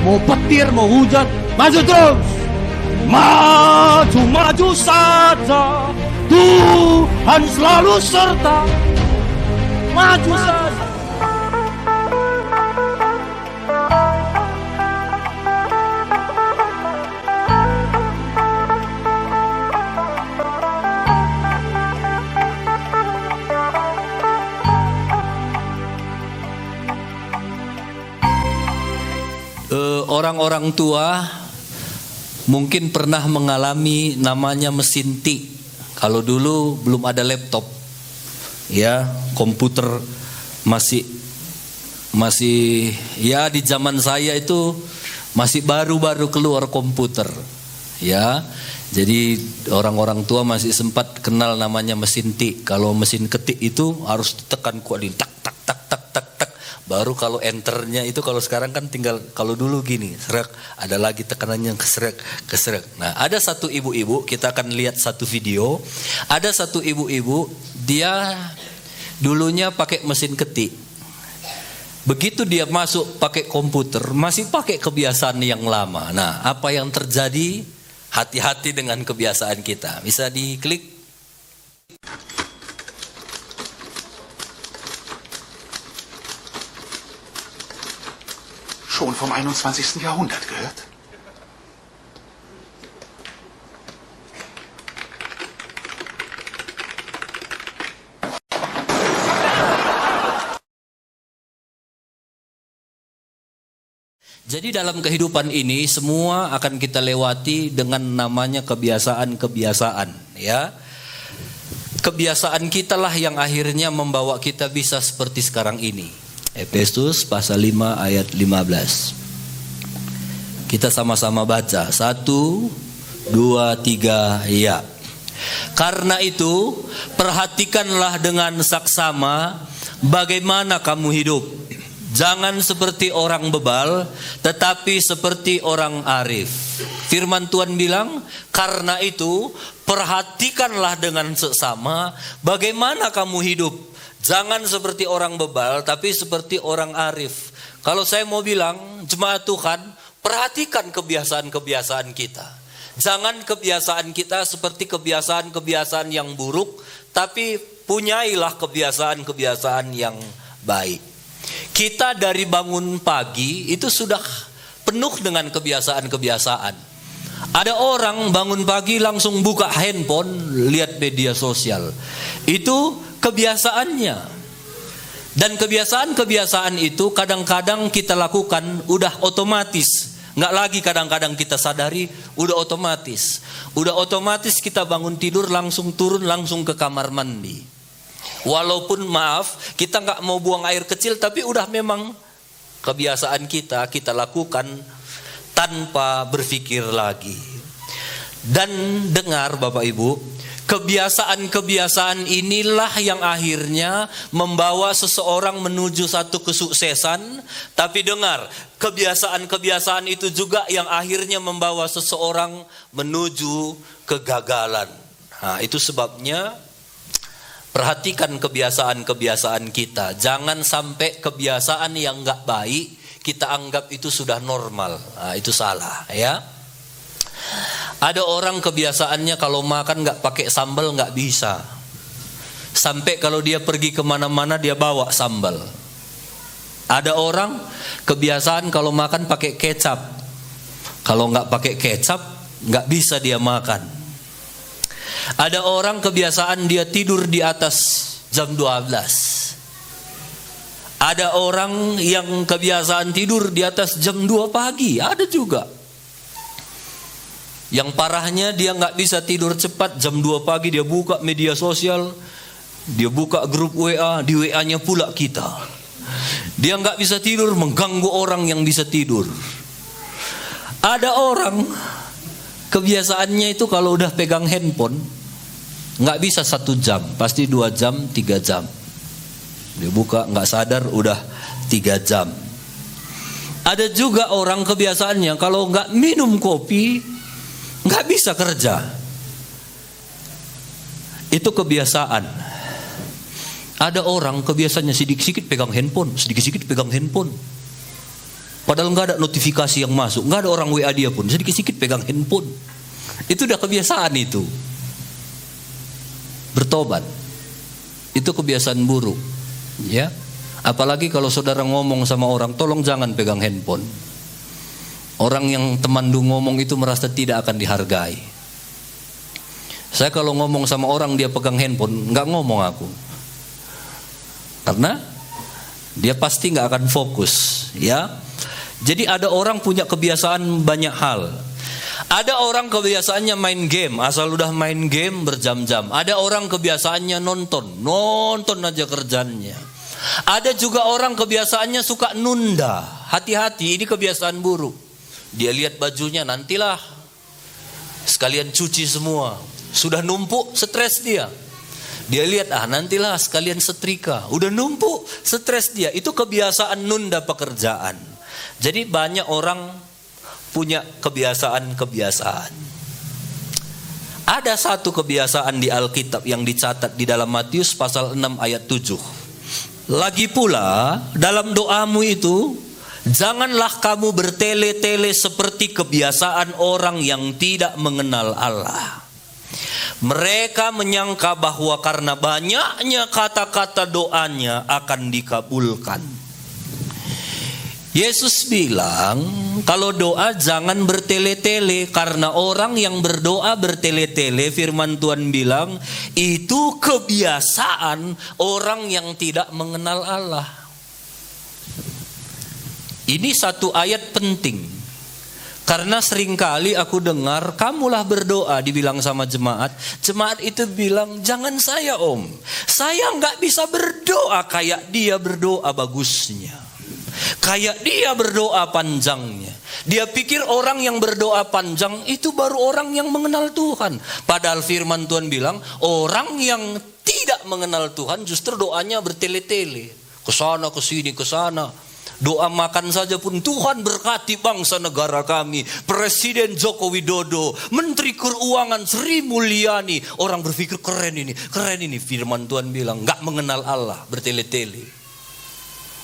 mau petir, mau hujan, maju terus. Maju saja, Tuhan selalu serta. Maju saja. Orang-orang tua mungkin pernah mengalami namanya mesin tik. Kalau dulu belum ada laptop, ya komputer masih ya di zaman saya itu masih baru-baru keluar komputer, ya. Jadi orang-orang tua masih sempat kenal namanya mesin tik. Kalau mesin ketik itu harus ditekan kuat, tak tak tak tak tak tak. Baru kalau enternya itu, kalau sekarang kan tinggal, kalau dulu gini, serak, ada lagi tekanannya keserek. Nah, ada satu ibu-ibu, kita akan lihat satu video. Ada satu ibu-ibu, dia dulunya pakai mesin ketik. Begitu dia masuk pakai komputer, masih pakai kebiasaan yang lama. Nah, apa yang terjadi? Hati-hati dengan kebiasaan kita. Bisa diklik. Schon vom 21. Jahrhundert gehört? Jadi dalam kehidupan ini semua akan kita lewati dengan namanya kebiasaan-kebiasaan, ya. Kebiasaan kita lah yang akhirnya membawa kita bisa seperti sekarang ini. Efesus pasal 5 ayat 15. Kita sama-sama baca. 1, 2, 3, ya. Karena itu perhatikanlah dengan saksama bagaimana kamu hidup. Jangan seperti orang bebal, tetapi seperti orang arif. Firman Tuhan bilang, karena itu perhatikanlah dengan seksama bagaimana kamu hidup. Jangan seperti orang bebal, tapi seperti orang arif. Kalau saya mau bilang, jemaat Tuhan, perhatikan kebiasaan-kebiasaan kita. Jangan kebiasaan kita seperti kebiasaan-kebiasaan yang buruk, tapi punyailah kebiasaan-kebiasaan yang baik. Kita dari bangun pagi itu sudah penuh dengan kebiasaan-kebiasaan. Ada orang bangun pagi langsung buka handphone, lihat media sosial. Itu kebiasaannya. Dan kebiasaan-kebiasaan itu kadang-kadang kita lakukan udah otomatis. Nggak lagi kadang-kadang kita sadari, udah otomatis. Udah otomatis kita bangun tidur langsung turun langsung ke kamar mandi. Walaupun maaf, kita nggak mau buang air kecil, tapi udah memang kebiasaan kita lakukan tanpa berpikir lagi. Dan dengar Bapak Ibu, kebiasaan-kebiasaan inilah yang akhirnya membawa seseorang menuju satu kesuksesan. Tapi dengar, kebiasaan-kebiasaan itu juga yang akhirnya membawa seseorang menuju kegagalan. Nah, itu sebabnya perhatikan kebiasaan-kebiasaan kita. Jangan sampai kebiasaan yang gak baik kita anggap itu sudah normal. Nah, itu salah, ya. Ada orang kebiasaannya kalau makan gak pakai sambal gak bisa. Sampai kalau dia pergi kemana-mana dia bawa sambal. Ada orang kebiasaan kalau makan pakai kecap. Kalau gak pakai kecap gak bisa dia makan. Ada orang kebiasaan dia tidur di atas jam 12. Ada orang yang kebiasaan tidur di atas jam 2 pagi. Ada juga. Yang parahnya dia gak bisa tidur cepat. Jam 2 pagi dia buka media sosial. Dia buka grup WA. Di WA-nya pula kita. Dia gak bisa tidur, mengganggu orang yang bisa tidur. Ada orang kebiasaannya itu kalau udah pegang handphone gak bisa 1 jam. Pasti 2 jam, 3 jam. Dia buka gak sadar udah 3 jam. Ada juga orang kebiasaannya kalau gak minum kopi gak bisa kerja. Itu kebiasaan. Ada orang kebiasaannya sedikit-sedikit pegang handphone, sedikit-sedikit pegang handphone. Padahal nggak ada notifikasi yang masuk, nggak ada orang WA dia pun, sedikit-sedikit pegang handphone. Itu udah kebiasaan itu. Bertobat, itu kebiasaan buruk, ya. Apalagi kalau saudara ngomong sama orang, tolong jangan pegang handphone. Orang yang temandu ngomong itu merasa tidak akan dihargai. Saya kalau ngomong sama orang dia pegang handphone, nggak ngomong aku, karena dia pasti nggak akan fokus, ya. Jadi ada orang punya kebiasaan banyak hal. Ada orang kebiasaannya main game, asal udah main game berjam-jam. Ada orang kebiasaannya nonton aja kerjanya. Ada juga orang kebiasaannya suka nunda. Hati-hati, ini kebiasaan buruk. Dia lihat bajunya, nantilah sekalian cuci semua. Sudah numpuk, stres dia. Dia lihat, nantilah sekalian setrika. Udah numpuk, stres dia. Itu kebiasaan nunda pekerjaan. Jadi banyak orang punya kebiasaan-kebiasaan. Ada satu kebiasaan di Alkitab yang dicatat di dalam Matius pasal 6 ayat 7. Lagi pula dalam doamu itu, janganlah kamu bertele-tele seperti kebiasaan orang yang tidak mengenal Allah. Mereka menyangka bahwa karena banyaknya kata-kata doanya akan dikabulkan. Yesus bilang, kalau doa jangan bertele-tele, karena orang yang berdoa bertele-tele, firman Tuhan bilang, itu kebiasaan orang yang tidak mengenal Allah. Ini satu ayat penting. Karena seringkali aku dengar, kamulah berdoa, dibilang sama jemaat. Jemaat itu bilang, jangan saya om, saya nggak bisa berdoa kayak dia berdoa bagusnya, kayak dia berdoa panjangnya. Dia pikir orang yang berdoa panjang itu baru orang yang mengenal Tuhan. Padahal firman Tuhan bilang, orang yang tidak mengenal Tuhan justru doanya bertele-tele, kesana kesini kesana. Doa makan saja pun, Tuhan berkati bangsa negara kami, Presiden Joko Widodo, Menteri Keuangan Sri Mulyani. Orang berpikir keren ini. Firman Tuhan bilang gak mengenal Allah, bertele-tele.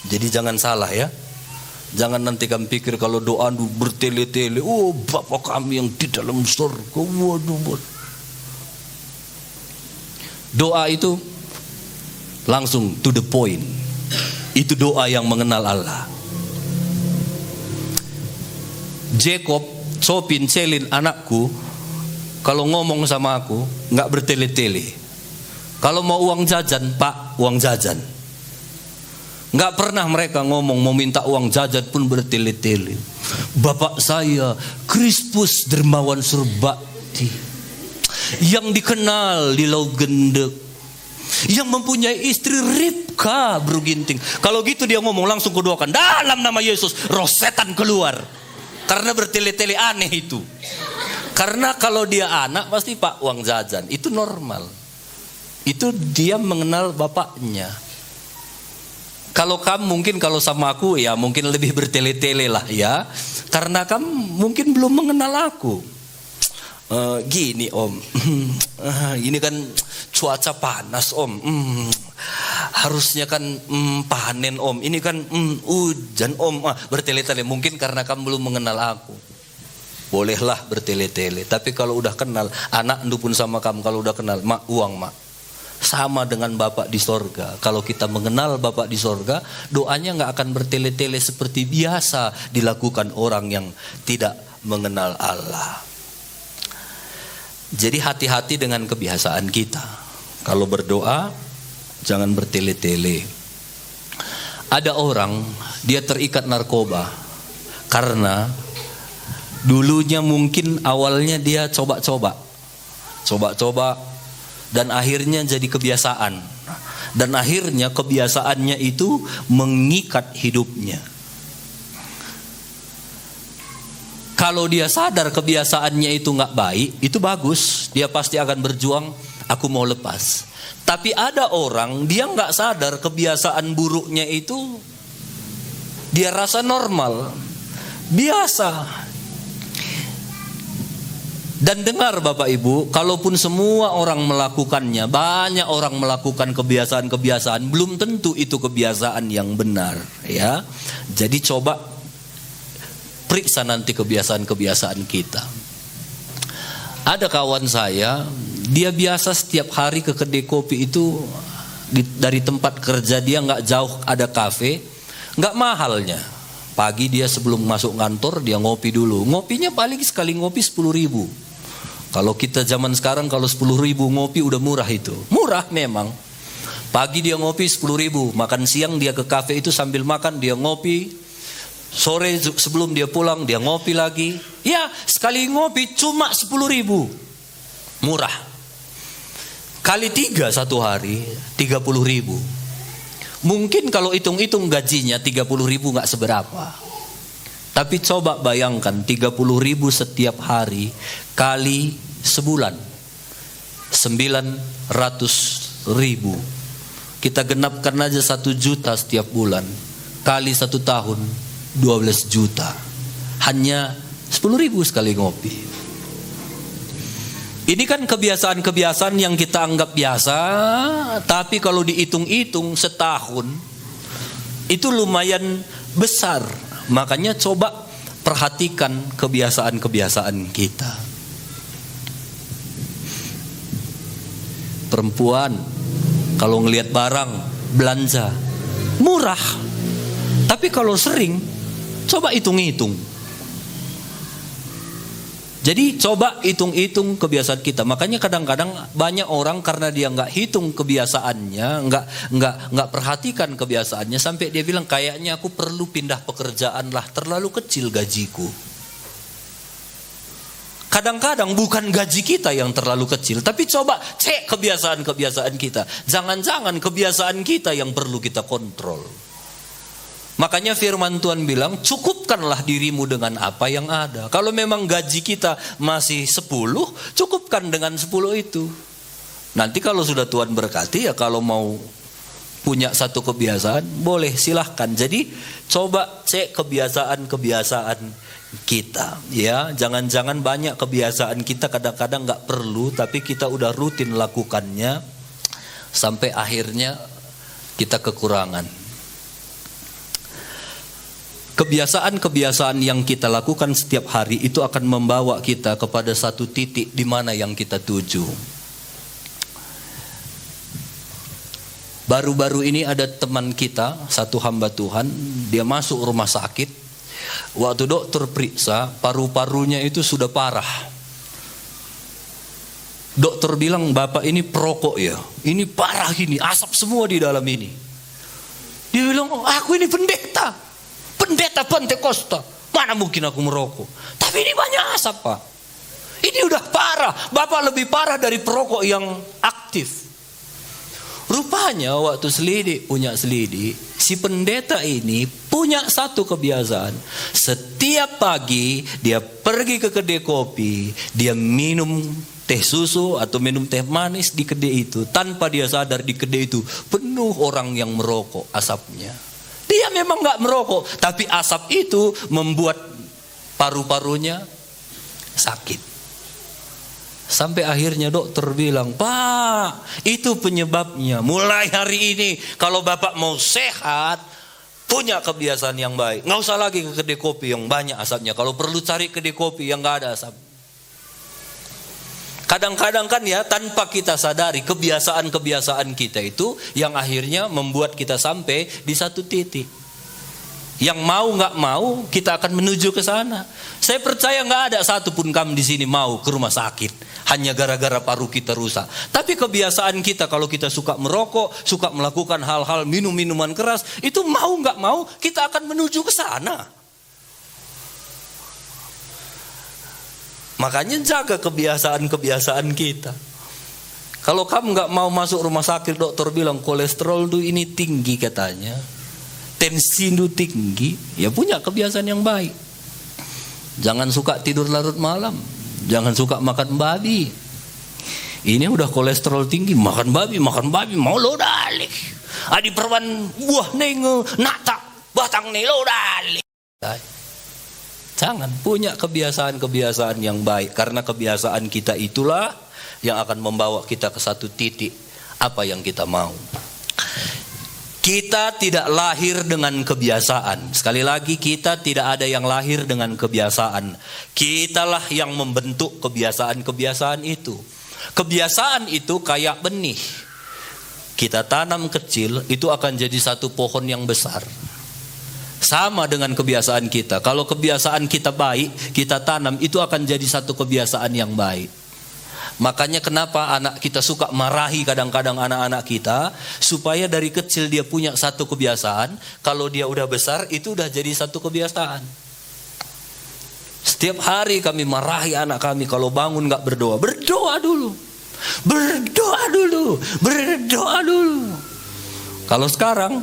Jadi jangan salah ya. Jangan nanti kamu pikir kalau doa bertele-tele, oh Bapa kami yang di dalam surga. Waduh. Doa itu langsung to the point. Itu doa yang mengenal Allah. Jacob, Sopin, Selin, anakku, kalau ngomong sama aku nggak bertele-tele. Kalau mau uang jajan, Pak, uang jajan. Nggak pernah mereka ngomong mau minta uang jajan pun bertele-tele. Bapak saya, Krispus Dermawan Surbakti, yang dikenal di Laut Gendek, yang mempunyai istri Ribka Bruginting. Kalau gitu dia ngomong langsung kudoakan dalam nama Yesus, roh setan keluar. Karena bertele-tele aneh itu. Karena kalau dia anak pasti Pak uang jajan, itu normal. Itu dia mengenal bapaknya. Kalau kamu mungkin kalau sama aku ya mungkin lebih bertele-tele lah ya. Karena kamu mungkin belum mengenal aku. Gini om, ini kan cuaca panas om, harusnya kan panen om, ini kan hujan om, bertele-tele. Mungkin karena kamu belum mengenal aku, bolehlah bertele-tele. Tapi kalau udah kenal, anak ndu pun sama kamu, kalau udah kenal, mak uang mak, sama dengan Bapak di sorga. Kalau kita mengenal Bapak di sorga, doanya nggak akan bertele-tele seperti biasa dilakukan orang yang tidak mengenal Allah. Jadi hati-hati dengan kebiasaan kita. Kalau berdoa jangan bertele-tele. Ada orang dia terikat narkoba karena dulunya mungkin awalnya dia coba-coba dan akhirnya jadi kebiasaan. Dan akhirnya kebiasaannya itu mengikat hidupnya. Kalau dia sadar kebiasaannya itu nggak baik, itu bagus. Dia pasti akan berjuang, aku mau lepas. Tapi ada orang, dia nggak sadar kebiasaan buruknya itu, dia rasa normal, biasa. Dan dengar Bapak Ibu, kalaupun semua orang melakukannya, banyak orang melakukan kebiasaan-kebiasaan, belum tentu itu kebiasaan yang benar. Ya, jadi coba periksa nanti kebiasaan-kebiasaan kita. Ada kawan saya, dia biasa setiap hari ke kedai kopi itu dari tempat kerja dia nggak jauh ada kafe, nggak mahalnya. Pagi dia sebelum masuk kantor dia ngopi dulu. Ngopinya paling sekali ngopi 10.000. Kalau kita zaman sekarang kalau 10.000 ngopi udah murah itu. Murah memang. Pagi dia ngopi 10.000, makan siang dia ke kafe itu sambil makan dia ngopi. Sore sebelum dia pulang dia ngopi lagi. Ya sekali ngopi cuma 10.000. Murah. Kali 3 satu hari 30.000. Mungkin kalau hitung-hitung gajinya 30.000 gak seberapa. Tapi coba bayangkan 30.000 setiap hari kali sebulan 900.000. Kita genapkan aja 1 juta setiap bulan kali 1 tahun 12 juta. Hanya 10.000 sekali ngopi. Ini kan kebiasaan-kebiasaan yang kita anggap biasa, tapi kalau dihitung-hitung setahun itu lumayan besar. Makanya coba perhatikan kebiasaan-kebiasaan kita. Perempuan kalau ngelihat barang belanja murah, tapi kalau sering coba hitung-hitung. Jadi coba hitung-hitung kebiasaan kita. Makanya kadang-kadang banyak orang karena dia nggak hitung kebiasaannya, nggak perhatikan kebiasaannya, sampai dia bilang kayaknya aku perlu pindah pekerjaan lah, terlalu kecil gajiku. Kadang-kadang bukan gaji kita yang terlalu kecil, tapi coba cek kebiasaan-kebiasaan kita. Jangan-jangan kebiasaan kita yang perlu kita kontrol. Makanya firman Tuhan bilang, cukupkanlah dirimu dengan apa yang ada. Kalau memang gaji kita masih 10, cukupkan dengan 10 itu. Nanti kalau sudah Tuhan berkati, ya kalau mau punya satu kebiasaan, boleh silahkan. Jadi coba cek kebiasaan-kebiasaan kita. Ya, jangan-jangan banyak kebiasaan kita kadang-kadang gak perlu, tapi kita udah rutin lakukannya, sampai akhirnya kita kekurangan. Kebiasaan-kebiasaan yang kita lakukan setiap hari itu akan membawa kita kepada satu titik di mana yang kita tuju. Baru-baru ini ada teman kita, satu hamba Tuhan, dia masuk rumah sakit. Waktu dokter periksa, paru-parunya itu sudah parah. Dokter bilang, bapak ini perokok ya, ini parah ini, asap semua di dalam ini. Dia bilang, aku ini pendeta Pentakosta, mana mungkin aku merokok? Tapi ini banyak asap pak. Ini udah parah, bapak lebih parah dari perokok yang aktif. Rupanya waktu punya selidik, si pendeta ini punya satu kebiasaan. Setiap pagi dia pergi ke kedai kopi, dia minum teh susu atau minum teh manis di kedai itu. Tanpa dia sadar di kedai itu penuh orang yang merokok asapnya. Dia memang gak merokok, tapi asap itu membuat paru-parunya sakit. Sampai akhirnya dokter bilang, Pak, itu penyebabnya. Mulai hari ini kalau bapak mau sehat, punya kebiasaan yang baik, gak usah lagi ke kedai kopi yang banyak asapnya. Kalau perlu cari kedai kopi yang gak ada asap. Kadang-kadang kan ya, tanpa kita sadari kebiasaan-kebiasaan kita itu yang akhirnya membuat kita sampai di satu titik. Yang mau nggak mau kita akan menuju ke sana. Saya percaya nggak ada satupun kamu di sini mau ke rumah sakit hanya gara-gara paru kita rusak. Tapi kebiasaan kita kalau kita suka merokok, suka melakukan hal-hal minum-minuman keras, itu mau nggak mau kita akan menuju ke sana. Makanya jaga kebiasaan-kebiasaan kita. Kalau kamu gak mau masuk rumah sakit, dokter bilang kolesterol itu ini tinggi katanya, tensi itu tinggi, ya punya kebiasaan yang baik. Jangan suka tidur larut malam, jangan suka makan babi. Ini udah kolesterol tinggi, makan babi, mau lo dalik. Adi perwan buah nengu, nata batang nih lo dalik. Jangan, punya kebiasaan-kebiasaan yang baik. Karena kebiasaan kita itulah yang akan membawa kita ke satu titik apa yang kita mau. Kita tidak lahir dengan kebiasaan. Sekali lagi, kita tidak ada yang lahir dengan kebiasaan. Kitalah yang membentuk kebiasaan-kebiasaan itu. Kebiasaan itu kayak benih. Kita tanam kecil, itu akan jadi satu pohon yang besar. Sama dengan kebiasaan kita. Kalau kebiasaan kita baik, kita tanam, itu akan jadi satu kebiasaan yang baik. Makanya kenapa anak kita suka marahi kadang-kadang anak-anak kita, supaya dari kecil dia punya satu kebiasaan. Kalau dia udah besar, itu udah jadi satu kebiasaan. Setiap hari kami marahi anak kami kalau bangun gak berdoa. Berdoa dulu. Berdoa dulu. Berdoa dulu. Kalau sekarang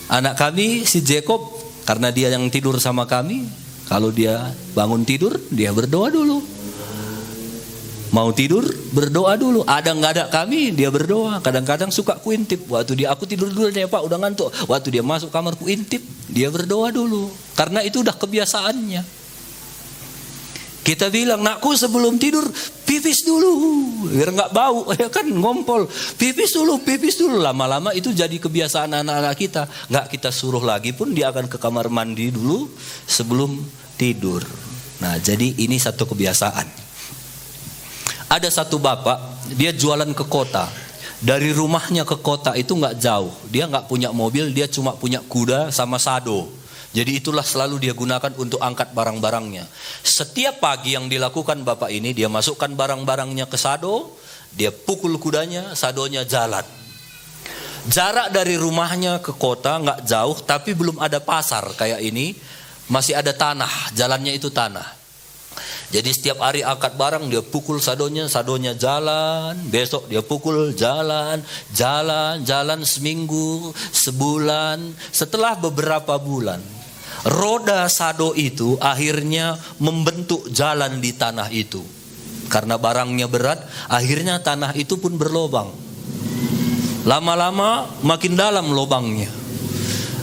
anak kami si Jacob, karena dia yang tidur sama kami, kalau dia bangun tidur, dia berdoa dulu. Mau tidur, berdoa dulu. Ada nggak ada kami, dia berdoa. Kadang-kadang suka kuintip. Waktu dia, aku tidur dulu deh Pak, udah ngantuk. Waktu dia masuk kamar kuintip, dia berdoa dulu. Karena itu udah kebiasaannya. Kita bilang, nakku sebelum tidur pipis dulu, biar nggak bau, ya kan ngompol. Pipis dulu. Lama-lama itu jadi kebiasaan anak-anak kita. Nggak kita suruh lagi pun dia akan ke kamar mandi dulu sebelum tidur. Nah, jadi ini satu kebiasaan. Ada satu bapak, dia jualan ke kota. Dari rumahnya ke kota itu nggak jauh. Dia nggak punya mobil, dia cuma punya kuda sama sado. Jadi itulah selalu dia gunakan untuk angkat barang-barangnya. Setiap pagi yang dilakukan bapak ini, dia masukkan barang-barangnya ke sado, dia pukul kudanya, sadonya jalan. Jarak dari rumahnya ke kota nggak jauh, tapi belum ada pasar kayak ini. Masih ada tanah, jalannya itu tanah. Jadi setiap hari angkat barang, dia pukul sadonya jalan. Besok dia pukul jalan seminggu, sebulan. Setelah beberapa bulan, roda sado itu akhirnya membentuk jalan di tanah itu. Karena barangnya berat, akhirnya tanah itu pun berlobang. Lama-lama makin dalam lobangnya.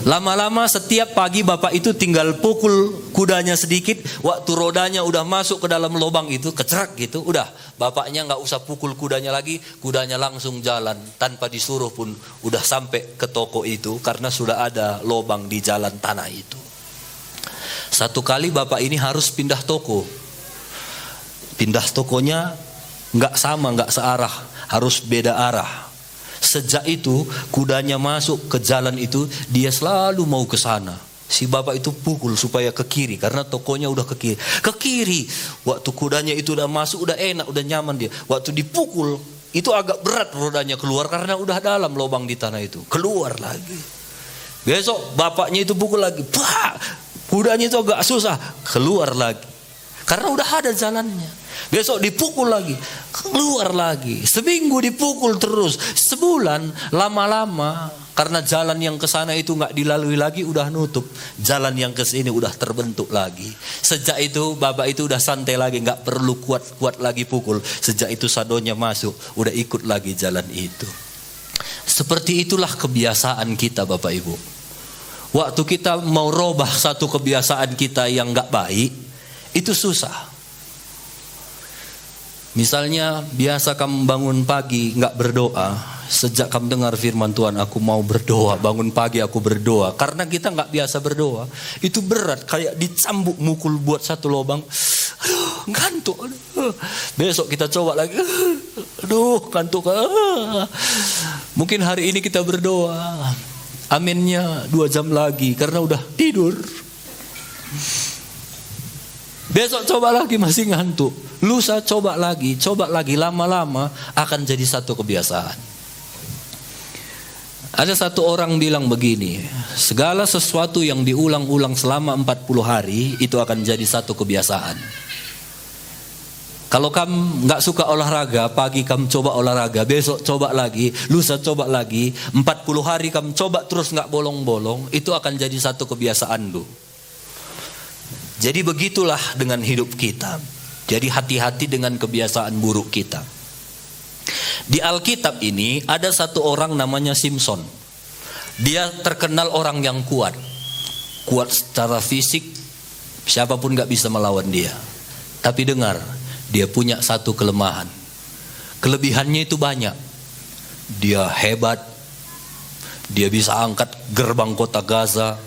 Lama-lama setiap pagi bapak itu tinggal pukul kudanya sedikit, waktu rodanya udah masuk ke dalam lubang itu, kecerak gitu, udah bapaknya nggak usah pukul kudanya lagi, kudanya langsung jalan tanpa disuruh pun udah sampai ke toko itu karena sudah ada lubang di jalan tanah itu. Satu kali bapak ini harus pindah toko, pindah tokonya nggak sama, nggak searah, harus beda arah. Sejak itu kudanya masuk ke jalan itu, dia selalu mau ke sana. Si bapak itu pukul supaya ke kiri karena tokonya udah ke kiri. Ke kiri. Waktu kudanya itu udah masuk, udah enak, udah nyaman dia. Waktu dipukul itu agak berat rodanya keluar karena udah dalam lubang di tanah itu. Keluar lagi. Besok bapaknya itu pukul lagi. Bah! Kudanya itu agak susah, keluar lagi. Karena udah ada jalannya. Besok dipukul lagi, keluar lagi. Seminggu dipukul terus, sebulan, lama-lama karena jalan yang ke sana itu nggak dilalui lagi, udah nutup. Jalan yang ke sini udah terbentuk lagi. Sejak itu bapak itu udah santai lagi, nggak perlu kuat-kuat lagi pukul. Sejak itu sadonya masuk, udah ikut lagi jalan itu. Seperti itulah kebiasaan kita Bapak Ibu. Waktu kita mau robah satu kebiasaan kita yang nggak baik, itu susah. Misalnya biasa kamu bangun pagi nggak berdoa. Sejak kamu dengar firman Tuhan, aku mau berdoa, bangun pagi aku berdoa. Karena kita nggak biasa berdoa, itu berat, kayak dicambuk mukul buat satu lubang. Aduh, ngantuk. Besok kita coba lagi. Aduh, ngantuk. Mungkin hari ini kita berdoa, aminnya 2 jam lagi karena udah tidur. Besok coba lagi masih ngantuk. Lusa coba lagi, lama-lama akan jadi satu kebiasaan. Ada satu orang bilang begini, segala sesuatu yang diulang-ulang selama 40 hari itu akan jadi satu kebiasaan. Kalau kamu gak suka olahraga, pagi kamu coba olahraga, besok coba lagi, lusa coba lagi, 40 hari kamu coba terus gak bolong-bolong, itu akan jadi satu kebiasaan lu. Jadi begitulah dengan hidup kita. Jadi hati-hati dengan kebiasaan buruk kita. Di Alkitab ini ada satu orang namanya Simson. Dia terkenal orang yang kuat. Kuat secara fisik, siapapun gak bisa melawan dia. Tapi dengar, dia punya satu kelemahan. Kelebihannya itu banyak. Dia hebat, Dia bisa angkat gerbang kota Gaza.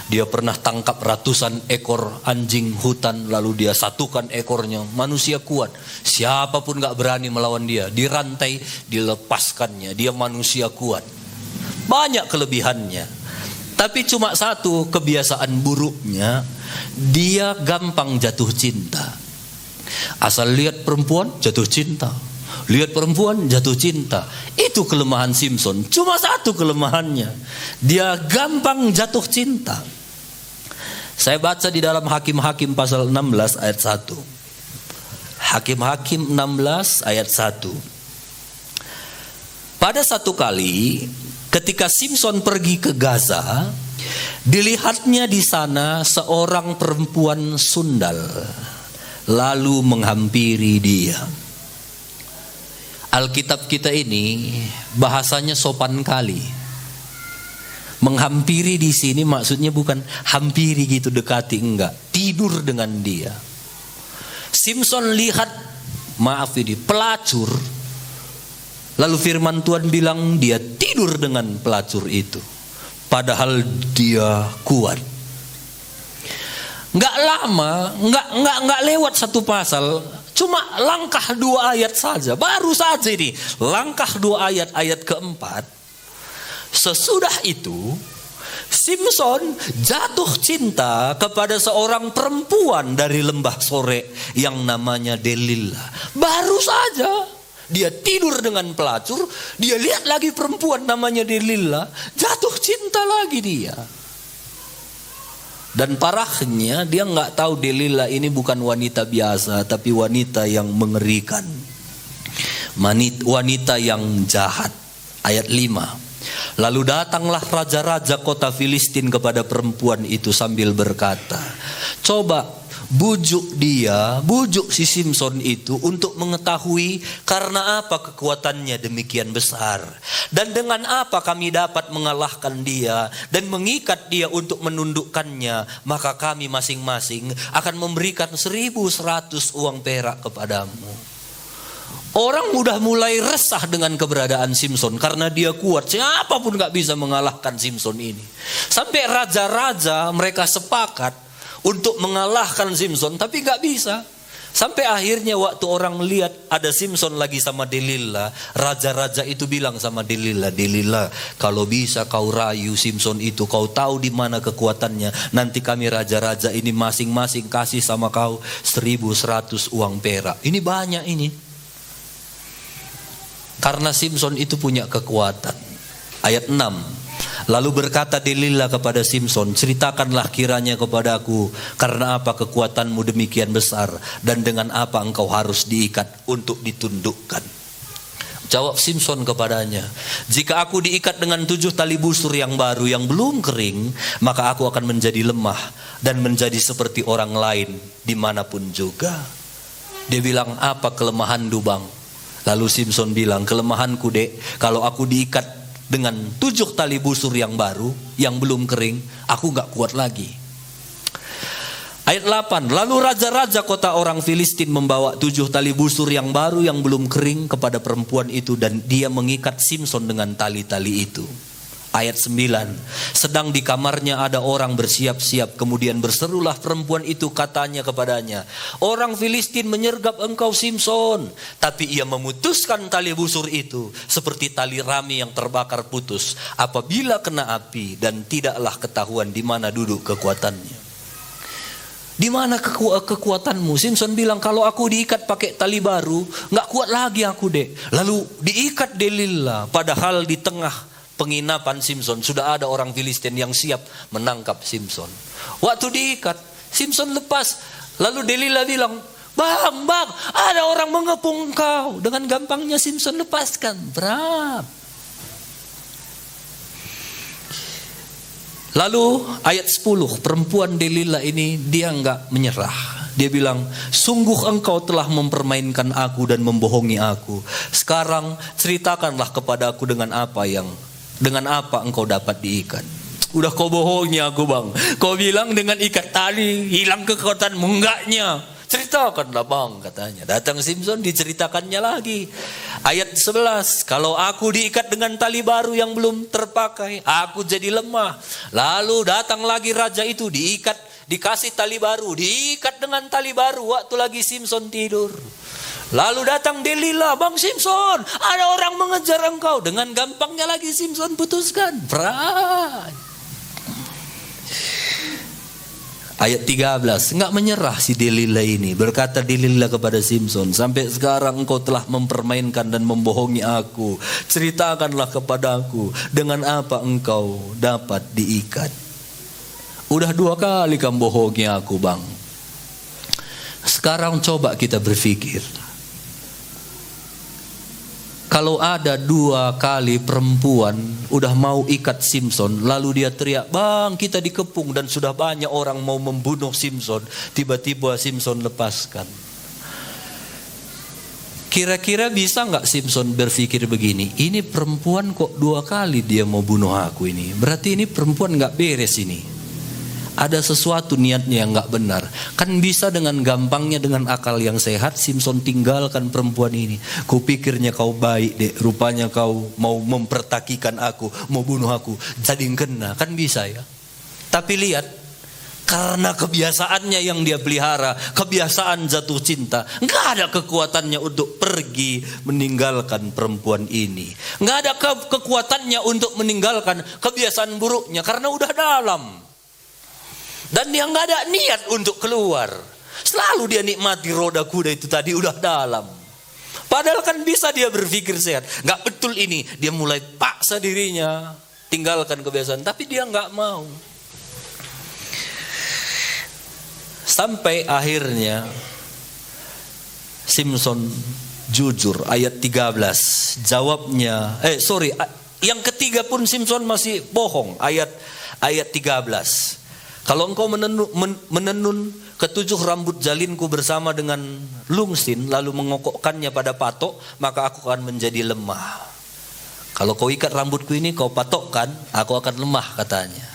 Dia pernah tangkap ratusan ekor anjing hutan, lalu dia satukan ekornya. Manusia kuat, siapapun gak berani melawan dia. Dirantai, dilepaskannya. Dia manusia kuat. Banyak kelebihannya. Tapi cuma satu kebiasaan buruknya, dia gampang jatuh cinta. Asal lihat perempuan jatuh cinta, lihat perempuan jatuh cinta. Itu kelemahan Simpson. Cuma satu kelemahannya, dia gampang jatuh cinta. Saya baca di dalam Hakim-Hakim pasal 16 ayat 1. Hakim-Hakim 16 ayat 1. Pada satu kali ketika Simpson pergi ke Gaza, dilihatnya di sana seorang perempuan sundal, lalu menghampiri dia. Alkitab kita ini bahasanya sopan kali. Menghampiri di sini maksudnya bukan hampiri gitu, dekati, enggak. Tidur dengan dia. Simpson lihat, maaf ini, pelacur. Lalu firman Tuhan bilang dia tidur dengan pelacur itu. Padahal dia kuat. Enggak lama, enggak lewat satu pasal. Cuma langkah 2 ayat saja. Baru saja ini. Langkah 2 ayat, ayat keempat. Sesudah itu, Simpson jatuh cinta kepada seorang perempuan dari lembah sore yang namanya Delila. Baru saja dia tidur dengan pelacur, dia lihat lagi perempuan namanya Delila, jatuh cinta lagi dia. Dan parahnya dia nggak tahu Delila ini bukan wanita biasa, tapi wanita yang mengerikan, wanita yang jahat. Ayat 5. Lalu datanglah raja-raja kota Filistin kepada perempuan itu sambil berkata, coba bujuk dia, bujuk si Simpson itu untuk mengetahui karena apa kekuatannya demikian besar. Dan dengan apa kami dapat mengalahkan dia dan mengikat dia untuk menundukkannya. Maka kami masing-masing akan memberikan 1.100 uang perak kepadamu. Orang udah mulai resah dengan keberadaan Simpson karena dia kuat. Siapapun gak bisa mengalahkan Simpson ini. Sampai raja-raja mereka sepakat untuk mengalahkan Simpson, tapi gak bisa. Sampai akhirnya waktu orang lihat ada Simpson lagi sama Delila, raja-raja itu bilang sama Delila, Delila, kalau bisa kau rayu Simpson itu, kau tahu di mana kekuatannya, nanti kami raja-raja ini masing-masing kasih sama kau 1.100 uang perak. Ini banyak ini. Karena Simpson itu punya kekuatan. Ayat 6. Lalu berkata Delila kepada Simpson, ceritakanlah kiranya kepadaku, karena apa kekuatanmu demikian besar, dan dengan apa engkau harus diikat untuk ditundukkan. Jawab Simpson kepadanya, jika aku diikat dengan 7 tali busur yang baru yang belum kering, maka aku akan menjadi lemah dan menjadi seperti orang lain dimanapun juga. Dia bilang, apa kelemahanmu bang? Lalu Simpson bilang, kelemahanku dek, kalau aku diikat dengan 7 tali busur yang baru, yang belum kering, aku gak kuat lagi. Ayat 8, lalu raja-raja kota orang Filistin membawa 7 tali busur yang baru yang belum kering kepada perempuan itu, dan dia mengikat Simpson dengan tali-tali itu. Ayat 9, sedang di kamarnya ada orang bersiap-siap, kemudian berserulah perempuan itu, katanya kepadanya, orang Filistin menyergap engkau Simpson. Tapi ia memutuskan tali busur itu seperti tali rami yang terbakar putus apabila kena api, dan tidaklah ketahuan di mana duduk kekuatannya. Di mana kekuatanmu? Simpson bilang, kalau aku diikat pakai tali baru, gak kuat lagi aku deh. Lalu diikat Delila, padahal di tengah penginapan Simpson sudah ada orang Filistin yang siap menangkap Simpson. Waktu diikat, Simpson lepas. Lalu Delila bilang, bang, ada orang mengepung kau. Dengan gampangnya Simpson lepaskan. Berat. Lalu ayat 10, perempuan Delila ini dia enggak menyerah. Dia bilang, sungguh engkau telah mempermainkan aku dan membohongi aku. Sekarang ceritakanlah kepadaku dengan apa engkau dapat diikat. Udah kau bohongi aku bang. Kau bilang dengan ikat tali hilang kekuatanmu, enggaknya. Ceritakanlah bang, katanya. Datang Simpson, diceritakannya lagi. Ayat 11, kalau aku diikat dengan tali baru yang belum terpakai, aku jadi lemah. Lalu datang lagi raja itu, dikasih tali baru, diikat dengan tali baru waktu lagi Simpson tidur. Lalu datang Delila, Bang Simpson, ada orang mengejar engkau. Dengan gampangnya lagi Simpson putuskan. Ayat 13, enggak menyerah si Delila ini. Berkata Delila kepada Simpson, sampai sekarang engkau telah mempermainkan dan membohongi aku. Ceritakanlah kepadaku, dengan apa engkau dapat diikat. Udah 2 kali kamu bohongi aku, Bang. Sekarang coba kita berpikir. Kalau ada 2 kali perempuan udah mau ikat Simpson, lalu dia teriak, Bang kita dikepung dan sudah banyak orang mau membunuh Simpson, tiba-tiba Simpson lepaskan. Kira-kira bisa nggak Simpson berpikir begini, ini perempuan kok 2 kali dia mau bunuh aku ini, berarti ini perempuan nggak beres ini. Ada sesuatu niatnya yang gak benar. Kan bisa dengan gampangnya, dengan akal yang sehat, Simpson tinggalkan perempuan ini. Kupikirnya kau baik dek, rupanya kau mau mempertakikan aku, mau bunuh aku, jadi kena. Kan bisa ya. Tapi lihat, karena kebiasaannya yang dia pelihara, kebiasaan jatuh cinta, gak ada kekuatannya untuk pergi meninggalkan perempuan ini. Gak ada kekuatannya untuk meninggalkan kebiasaan buruknya, karena udah dalam. Dan dia nggak ada niat untuk keluar. Selalu dia nikmati roda kuda itu tadi udah dalam. Padahal kan bisa dia berpikir sehat. Nggak betul ini. Dia mulai paksa dirinya tinggalkan kebiasaan. Tapi dia nggak mau. Sampai akhirnya Simpson jujur. Ayat 13. Jawabnya. Yang ketiga pun Simpson masih bohong. Ayat 13. Kalau engkau menenun ketujuh rambut jalinku bersama dengan lungsin, lalu mengokokkannya pada patok, maka aku akan menjadi lemah. Kalau kau ikat rambutku ini, kau patokkan, aku akan lemah katanya.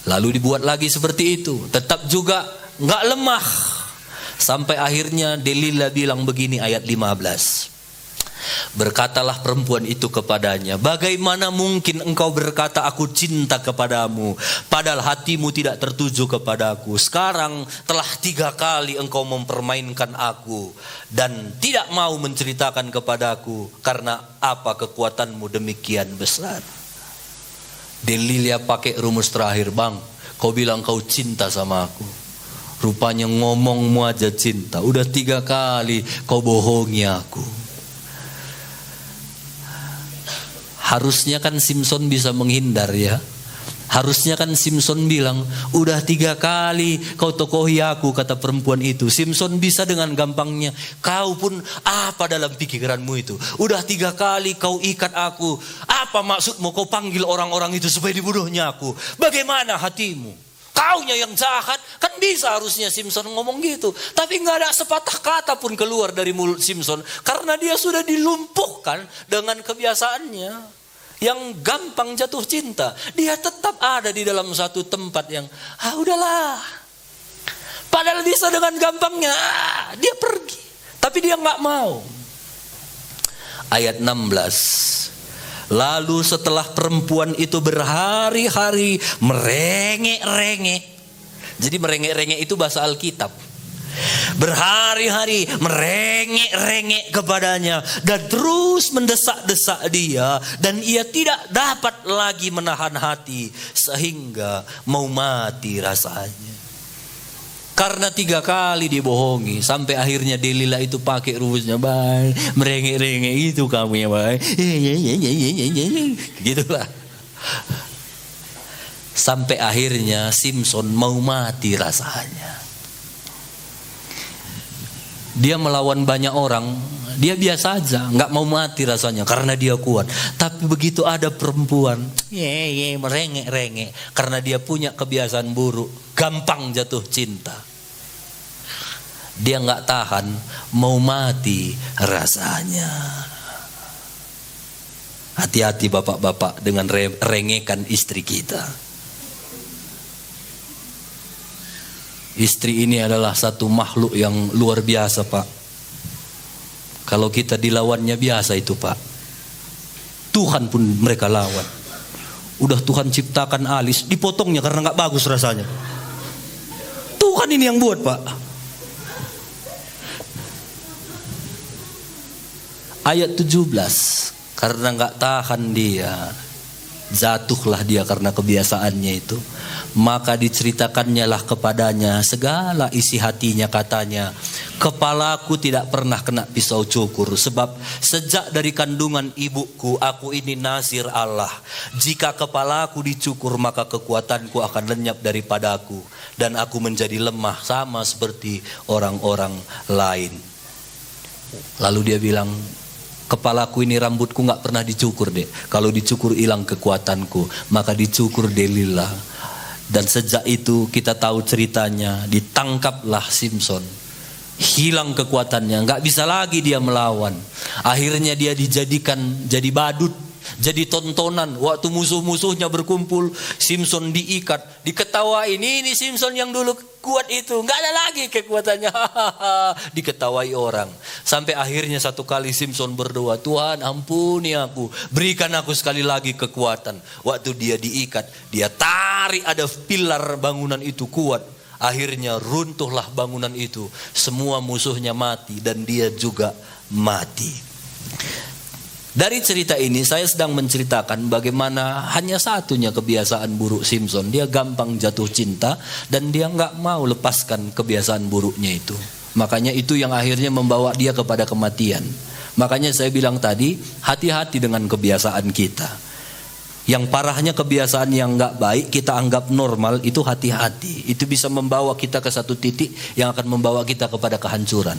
Lalu dibuat lagi seperti itu, tetap juga enggak lemah. Sampai akhirnya Delila bilang begini, ayat 15. Berkatalah perempuan itu kepadanya, bagaimana mungkin engkau berkata aku cinta kepadamu, padahal hatimu tidak tertuju kepadaku. Sekarang telah 3 kali engkau mempermainkan aku dan tidak mau menceritakan kepadaku, karena apa kekuatanmu demikian besar. Delila pakai rumus terakhir, Bang, kau bilang kau cinta sama aku, rupanya ngomongmu aja cinta, udah 3 kali kau bohongi aku. Harusnya kan Simpson bisa menghindar ya. Harusnya kan Simpson bilang, udah 3 kali kau tokohi aku, kata perempuan itu. Simpson bisa dengan gampangnya, kau pun apa dalam pikiranmu itu? Udah 3 kali kau ikat aku, apa maksudmu kau panggil orang-orang itu supaya dibunuhnya aku? Bagaimana hatimu? Kaunya yang jahat. Kan bisa harusnya Simpson ngomong gitu. Tapi gak ada sepatah kata pun keluar dari mulut Simpson, karena dia sudah dilumpuhkan dengan kebiasaannya yang gampang jatuh cinta. Dia tetap ada di dalam satu tempat yang udahlah. Padahal bisa dengan gampangnya dia pergi, tapi dia gak mau. Ayat 16. Lalu setelah perempuan itu berhari-hari merengek-rengek. Jadi merengek-rengek itu bahasa Alkitab. Berhari-hari merengek-rengek kepadanya dan terus mendesak-desak dia, dan ia tidak dapat lagi menahan hati sehingga mau mati rasanya. Karena 3 kali dibohongi, sampai akhirnya Delila itu pakai rumusnya, bang, merengek-rengek itu kamu ya bang, gitulah. Sampai akhirnya Simpson mau mati rasanya. Dia melawan banyak orang, dia biasa aja, nggak mau mati rasanya karena dia kuat. Tapi begitu ada perempuan, merengek-rengek, karena dia punya kebiasaan buruk, gampang jatuh cinta. Dia nggak tahan, mau mati rasanya. Hati-hati bapak-bapak dengan rengekan istri kita. Istri ini adalah satu makhluk yang luar biasa, Pak. Kalau kita dilawannya biasa itu Pak. Tuhan pun mereka lawan. Udah Tuhan ciptakan alis, dipotongnya karena gak bagus rasanya. Tuhan ini yang buat Pak. Ayat 17, karena gak tahan dia, jatuhlah dia karena kebiasaannya itu. Maka diceritakannya lah kepadanya segala isi hatinya, katanya, kepalaku tidak pernah kena pisau cukur, sebab sejak dari kandungan ibuku aku ini nazir Allah. Jika kepalaku dicukur maka kekuatanku akan lenyap daripadaku, dan aku menjadi lemah sama seperti orang-orang lain. Lalu dia bilang, kepalaku ini rambutku gak pernah dicukur deh. Kalau dicukur hilang kekuatanku, maka dicukur deh lillah. Dan sejak itu kita tahu ceritanya, ditangkaplah Simpson. Hilang kekuatannya, gak bisa lagi dia melawan. Akhirnya dia dijadikan jadi badut, jadi tontonan. Waktu musuh-musuhnya berkumpul, Simpson diikat, diketawain. Ini Simpson yang dulu kuat itu, gak ada lagi kekuatannya. Diketawai orang. Sampai akhirnya satu kali Simpson berdoa, Tuhan ampuni aku, berikan aku sekali lagi kekuatan. Waktu dia diikat, dia tarik, ada pilar bangunan itu kuat. Akhirnya runtuhlah bangunan itu. Semua musuhnya mati dan dia juga mati. Dari cerita ini saya sedang menceritakan bagaimana hanya satunya kebiasaan buruk Simpson. Dia gampang jatuh cinta dan dia gak mau lepaskan kebiasaan buruknya itu. Makanya itu yang akhirnya membawa dia kepada kematian. Makanya saya bilang tadi, hati-hati dengan kebiasaan kita. Yang parahnya kebiasaan yang gak baik kita anggap normal, itu hati-hati. Itu bisa membawa kita ke satu titik yang akan membawa kita kepada kehancuran.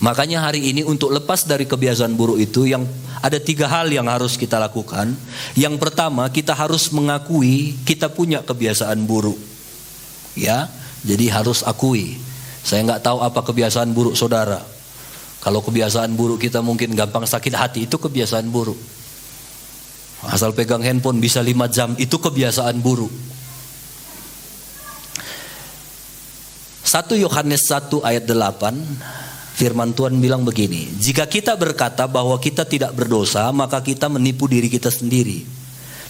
Makanya hari ini untuk lepas dari kebiasaan buruk itu, yang ada 3 hal yang harus kita lakukan. Yang pertama, kita harus mengakui kita punya kebiasaan buruk. Ya, jadi harus akui. Saya nggak tahu apa kebiasaan buruk saudara. Kalau kebiasaan buruk kita mungkin gampang sakit hati, itu kebiasaan buruk. Asal pegang handphone bisa 5 jam, itu kebiasaan buruk. 1 Yohanes 1 ayat 8. Firman Tuhan bilang begini, jika kita berkata bahwa kita tidak berdosa, maka kita menipu diri kita sendiri,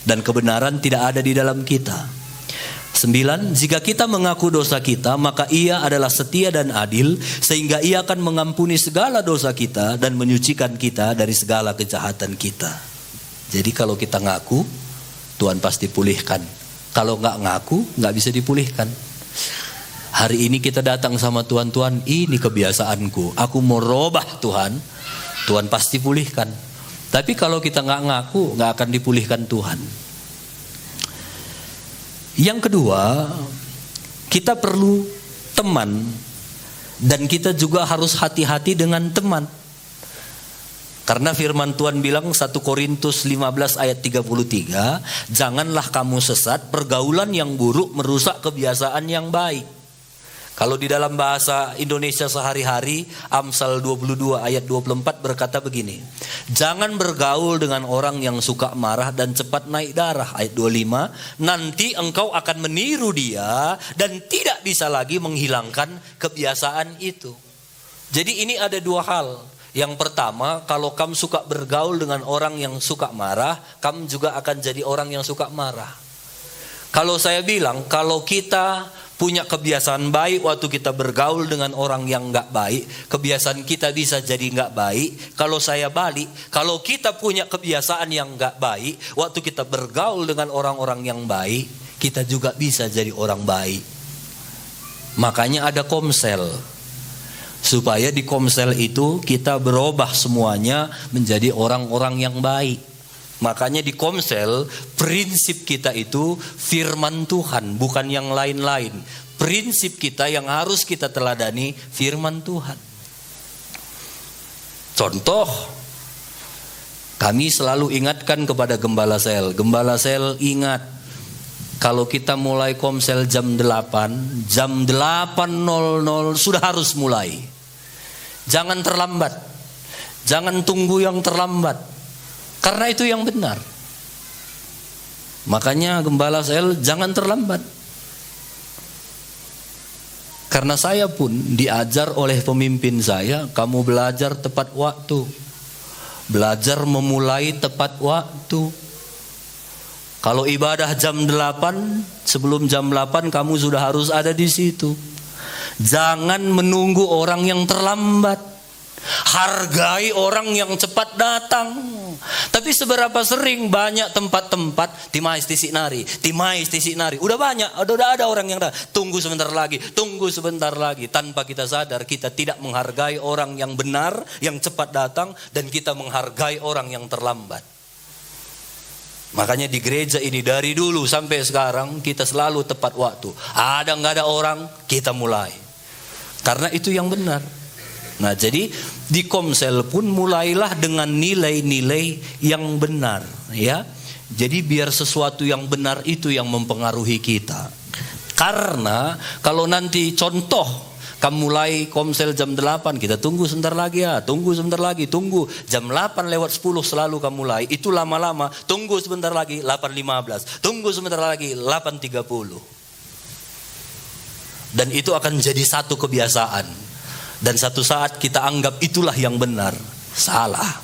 dan kebenaran tidak ada di dalam kita. 9, jika kita mengaku dosa kita, maka ia adalah setia dan adil, sehingga ia akan mengampuni segala dosa kita dan menyucikan kita dari segala kejahatan kita. Jadi kalau kita ngaku, Tuhan pasti pulihkan. Kalau nggak ngaku, nggak bisa dipulihkan. Hari ini kita datang sama Tuhan, Tuhan ini kebiasaanku, aku mau robah Tuhan, Tuhan pasti pulihkan. Tapi kalau kita nggak ngaku, nggak akan dipulihkan Tuhan. Yang kedua, kita perlu teman, dan kita juga harus hati-hati dengan teman. Karena firman Tuhan bilang 1 Korintus 15 ayat 33, janganlah kamu sesat, pergaulan yang buruk merusak kebiasaan yang baik. Kalau di dalam bahasa Indonesia sehari-hari, Amsal 22 ayat 24 berkata begini, jangan bergaul dengan orang yang suka marah dan cepat naik darah. Ayat 25, nanti engkau akan meniru dia dan tidak bisa lagi menghilangkan kebiasaan itu. Jadi ini ada 2 hal. Yang pertama, kalau kamu suka bergaul dengan orang yang suka marah, kamu juga akan jadi orang yang suka marah. Kalau saya bilang, kalau kita punya kebiasaan baik waktu kita bergaul dengan orang yang gak baik, kebiasaan kita bisa jadi gak baik. Kalau saya balik, kalau kita punya kebiasaan yang gak baik, waktu kita bergaul dengan orang-orang yang baik, kita juga bisa jadi orang baik. Makanya ada komsel, supaya di komsel itu kita berubah semuanya menjadi orang-orang yang baik. Makanya di komsel prinsip kita itu firman Tuhan, bukan yang lain-lain. Prinsip kita yang harus kita teladani firman Tuhan. Contoh, kami selalu ingatkan kepada gembala sel. Gembala sel ingat, kalau kita mulai komsel jam 8, jam 8.00 sudah harus mulai. Jangan terlambat. Jangan tunggu yang terlambat. Karena itu yang benar. Makanya gembala sel jangan terlambat. Karena saya pun diajar oleh pemimpin saya, kamu belajar tepat waktu. Belajar memulai tepat waktu. Kalau ibadah jam 8, sebelum jam 8 kamu sudah harus ada di situ. Jangan menunggu orang yang terlambat. Hargai orang yang cepat datang. Tapi seberapa sering banyak tempat-tempat timais tisik nari. Udah banyak, udah ada orang yang tunggu sebentar lagi. Tanpa kita sadar kita tidak menghargai orang yang benar, yang cepat datang, dan kita menghargai orang yang terlambat. Makanya di gereja ini dari dulu sampai sekarang kita selalu tepat waktu. Ada nggak ada orang, kita mulai. Karena itu yang benar. Nah, jadi di Komsel pun mulailah dengan nilai-nilai yang benar, ya. Jadi biar sesuatu yang benar itu yang mempengaruhi kita. Karena kalau nanti contoh kamu mulai Komsel jam 8, kita tunggu sebentar lagi ya, tunggu jam 8 lewat 10 selalu kamu mulai. Itu lama-lama tunggu sebentar lagi 8.15, tunggu sebentar lagi 8.30. Dan itu akan jadi satu kebiasaan. Dan satu saat kita anggap itulah yang benar, salah.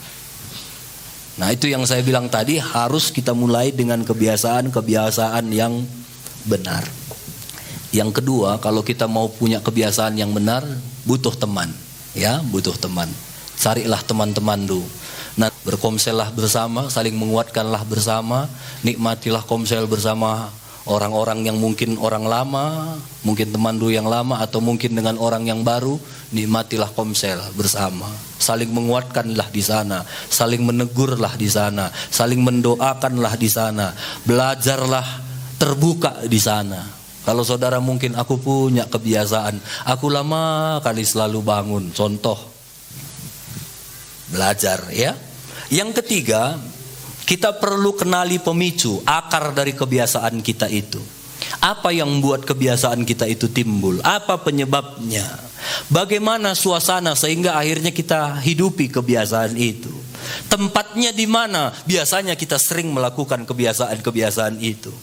Nah, itu yang saya bilang tadi, harus kita mulai dengan kebiasaan-kebiasaan yang benar. Yang kedua, kalau kita mau punya kebiasaan yang benar, butuh teman, ya, butuh teman. Carilah teman-teman dulu. Nah, berkomsellah bersama, saling menguatkanlah bersama, nikmatilah komsel bersama orang-orang yang mungkin orang lama, mungkin teman dulu yang lama, atau mungkin dengan orang yang baru. Nikmatilah komsel bersama, saling menguatkanlah di sana, saling menegurlah di sana, saling mendoakanlah di sana, belajarlah terbuka di sana. Kalau saudara mungkin aku punya kebiasaan, aku lama kali selalu bangun, contoh belajar, ya. Yang ketiga, kita perlu kenali pemicu, akar dari kebiasaan kita itu. Apa yang membuat kebiasaan kita itu timbul? Apa penyebabnya? Bagaimana suasana sehingga akhirnya kita hidupi kebiasaan itu? Tempatnya di mana biasanya kita sering melakukan kebiasaan-kebiasaan itu?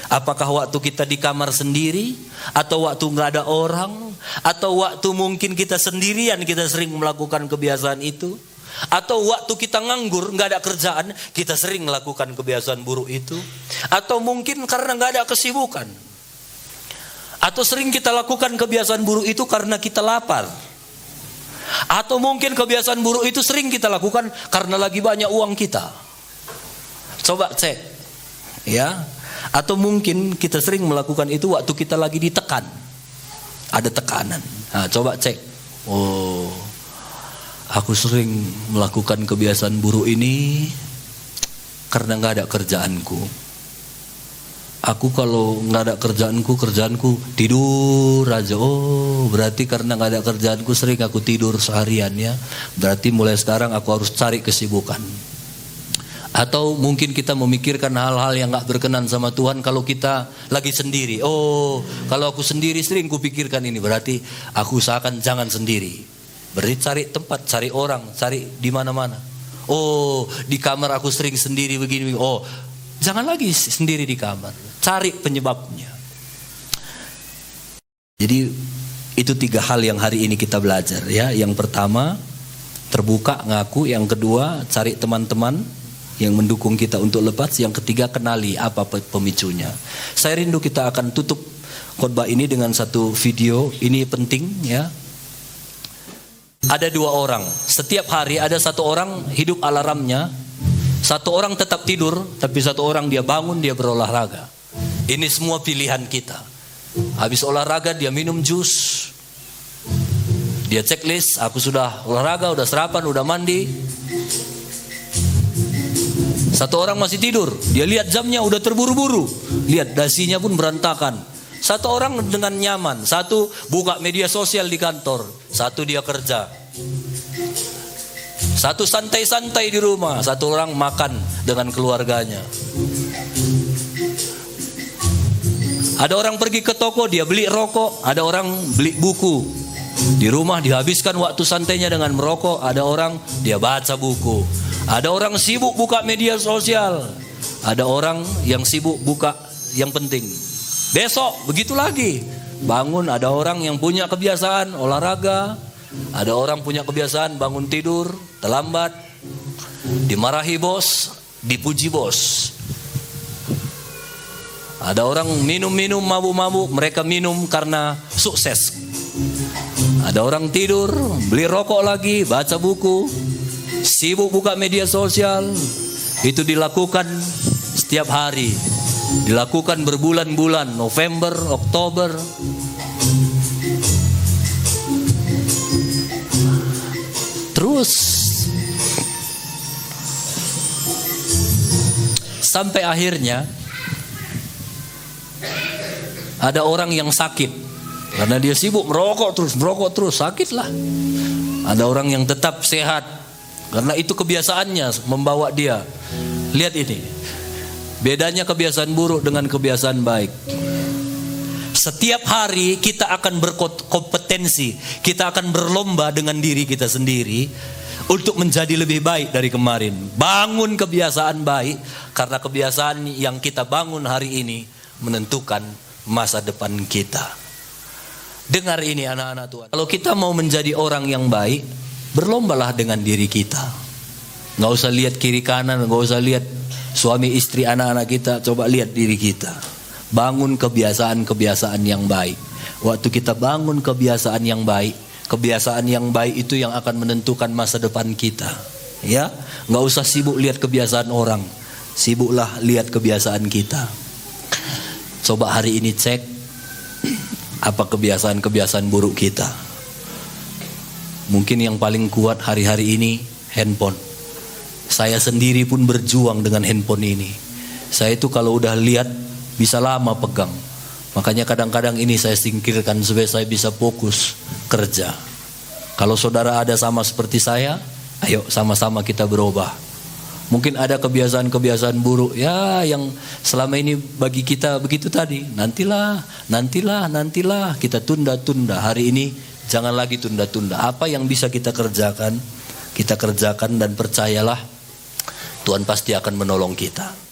Apakah waktu kita di kamar sendiri, atau waktu nggak ada orang, atau waktu mungkin kita sendirian kita sering melakukan kebiasaan itu? Atau waktu kita nganggur, nggak ada kerjaan, kita sering melakukan kebiasaan buruk itu? Atau mungkin karena nggak ada kesibukan? Atau sering kita lakukan kebiasaan buruk itu karena kita lapar? Atau mungkin kebiasaan buruk itu sering kita lakukan karena lagi banyak uang kita? Coba cek, ya. Atau mungkin kita sering melakukan itu waktu kita lagi ditekan, ada tekanan. Nah, coba cek. Oh, aku sering melakukan kebiasaan buruk ini karena nggak ada kerjaanku. Aku kalau nggak ada kerjaanku tidur aja. Oh, berarti karena nggak ada kerjaanku sering aku tidur seharian, ya. Berarti mulai sekarang aku harus cari kesibukan. Atau mungkin kita memikirkan hal-hal yang nggak berkenan sama Tuhan kalau kita lagi sendiri. Oh, kalau aku sendiri sering kupikirkan ini, berarti aku usahakan jangan sendiri. Berarti cari tempat, cari orang, cari di mana-mana. Oh, di kamar aku sering sendiri begini. Oh, jangan lagi sendiri di kamar. Cari penyebabnya. Jadi itu 3 hal yang hari ini kita belajar, ya. Yang pertama, terbuka, ngaku. Yang kedua, cari teman-teman yang mendukung kita untuk lepas. Yang ketiga, kenali apa pemicunya. Saya rindu kita akan tutup khotbah ini dengan satu video. Ini penting, ya. Ada 2 orang. Setiap hari ada 1 orang hidup alarmnya. 1 orang tetap tidur, tapi 1 orang dia bangun, dia berolahraga. Ini semua pilihan kita. Habis olahraga dia minum jus. Dia checklist, aku sudah olahraga, udah sarapan, udah mandi. 1 orang masih tidur. Dia lihat jamnya udah terburu-buru. Lihat dasinya pun berantakan. 1 orang dengan nyaman. 1 buka media sosial di kantor. 1 dia kerja. 1 santai-santai di rumah. 1 orang makan dengan keluarganya. Ada orang pergi ke toko, dia beli rokok. Ada orang beli buku. Di rumah dihabiskan waktu santainya dengan merokok. Ada orang dia baca buku. Ada orang sibuk buka media sosial. Ada orang yang sibuk buka yang penting. Besok begitu lagi. bangun. Ada orang yang punya kebiasaan olahraga, ada orang punya kebiasaan bangun tidur terlambat, dimarahi bos, dipuji bos. Ada orang minum-minum, mabuk-mabuk, mereka minum karena sukses. Ada orang tidur, beli rokok lagi, baca buku, sibuk buka media sosial. Itu dilakukan setiap hari, dilakukan berbulan-bulan, November, Oktober. Terus sampai akhirnya ada orang yang sakit karena dia sibuk merokok terus, sakitlah. Ada orang yang tetap sehat karena itu kebiasaannya membawa dia. Lihat ini, bedanya kebiasaan buruk dengan kebiasaan baik. Setiap hari kita akan berkompetensi, kita akan berlomba dengan diri kita sendiri untuk menjadi lebih baik dari kemarin. Bangun kebiasaan baik, karena kebiasaan yang kita bangun hari ini menentukan masa depan kita. Dengar ini anak-anak Tuhan. Kalau kita mau menjadi orang yang baik, berlombalah dengan diri kita. Gak usah lihat kiri kanan, gak usah lihat suami istri anak-anak kita. Coba lihat diri kita. Bangun kebiasaan-kebiasaan yang baik. Waktu kita bangun kebiasaan yang baik itu yang akan menentukan masa depan kita. Ya, gak usah sibuk lihat kebiasaan orang, sibuklah lihat kebiasaan kita. Coba hari ini cek apa kebiasaan-kebiasaan buruk kita. Mungkin yang paling kuat hari-hari ini handphone. Saya sendiri pun berjuang dengan handphone ini. Saya itu kalau udah lihat bisa lama pegang. Makanya kadang-kadang ini saya singkirkan supaya saya bisa fokus kerja. Kalau saudara ada sama seperti saya, ayo sama-sama kita berubah. Mungkin ada kebiasaan-kebiasaan buruk ya yang selama ini bagi kita begitu tadi. Nantilah, kita tunda-tunda. Hari ini jangan lagi tunda-tunda. Apa yang bisa kita kerjakan dan percayalah Tuhan pasti akan menolong kita.